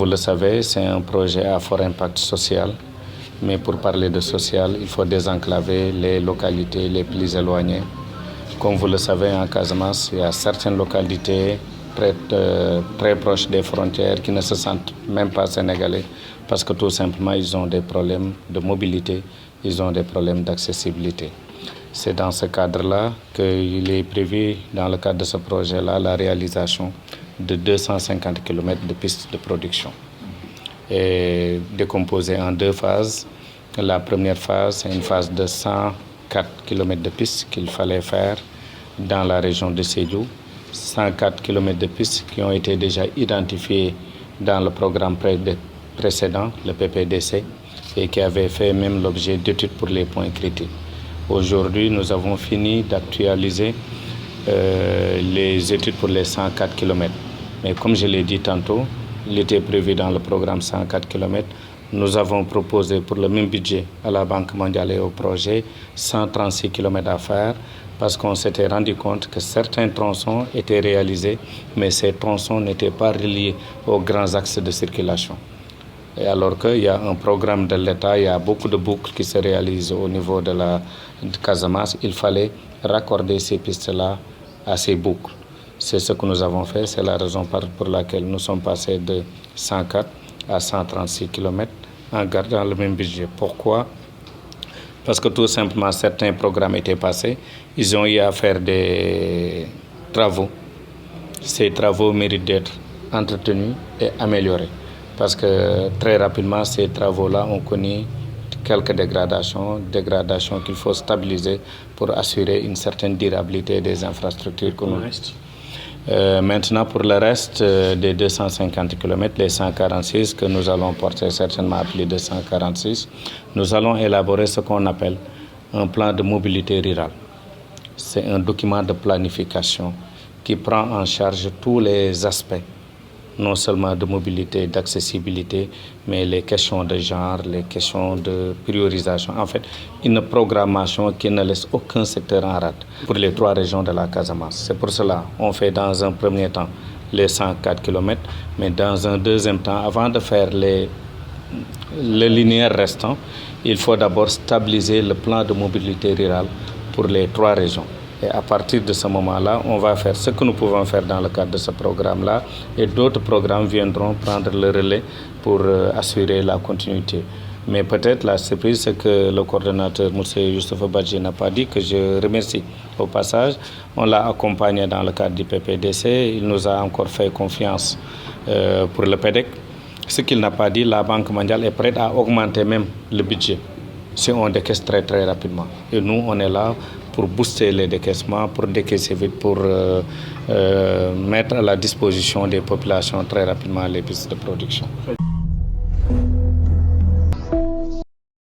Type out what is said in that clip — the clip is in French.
Vous le savez, c'est un projet à fort impact social. Mais pour parler de social, il faut désenclaver les localités les plus éloignées. Comme vous le savez, en Casamance, il y a certaines localités très proches des frontières qui ne se sentent même pas sénégalais parce que tout simplement, ils ont des problèmes de mobilité, ils ont des problèmes d'accessibilité. C'est dans ce cadre-là qu'il est prévu, dans le cadre de ce projet-là, la réalisation de 250 km de pistes de production, et décomposée en deux phases. La première phase, c'est une phase de 104 km de pistes qu'il fallait faire dans la région de Sédhiou. 104 km de pistes qui ont été déjà identifiées dans le programme précédent, le PPDC, et qui avaient fait même l'objet d'études pour les points critiques. Aujourd'hui, nous avons fini d'actualiser les études pour les 104 km. Mais comme je l'ai dit tantôt, il était prévu dans le programme 104 km. Nous avons proposé pour le même budget à la Banque mondiale et au projet 136 km à faire parce qu'on s'était rendu compte que certains tronçons étaient réalisés, mais ces tronçons n'étaient pas reliés aux grands axes de circulation. Et alors qu'il y a un programme de l'État, il y a beaucoup de boucles qui se réalisent au niveau de la Casamance. Il fallait raccorder ces pistes-là à ces boucles. C'est ce que nous avons fait, c'est la raison pour laquelle nous sommes passés de 104 à 136 km en gardant le même budget. Pourquoi? Parce que tout simplement, certains programmes étaient passés, ils ont eu à faire des travaux. Ces travaux méritent d'être entretenus et améliorés. Parce que très rapidement, ces travaux-là ont connu quelques dégradations qu'il faut stabiliser pour assurer une certaine durabilité des infrastructures que nous. Maintenant, pour le reste des 250 km, les 146 que nous allons porter certainement à plus de 146, nous allons élaborer ce qu'on appelle un plan de mobilité rurale. C'est un document de planification qui prend en charge tous les aspects, non seulement de mobilité, d'accessibilité, mais les questions de genre, les questions de priorisation. En fait, une programmation qui ne laisse aucun secteur en rade pour les trois régions de la Casamance. C'est pour cela qu'on fait dans un premier temps les 104 km, mais dans un deuxième temps, avant de faire le linéaire restant, il faut d'abord stabiliser le plan de mobilité rurale pour les trois régions. Et à partir de ce moment-là, on va faire ce que nous pouvons faire dans le cadre de ce programme-là. Et d'autres programmes viendront prendre le relais pour assurer la continuité. Mais peut-être la surprise, c'est que le coordonnateur Moussa Youssouf Badji n'a pas dit, que je remercie au passage. On l'a accompagné dans le cadre du PPDC. Il nous a encore fait confiance pour le PEDEC. Ce qu'il n'a pas dit, la Banque mondiale est prête à augmenter même le budget si on décaisse très très rapidement. Et nous, on est là pour booster les décaissements, pour décaisser vite, pour mettre à la disposition des populations très rapidement les pistes de production.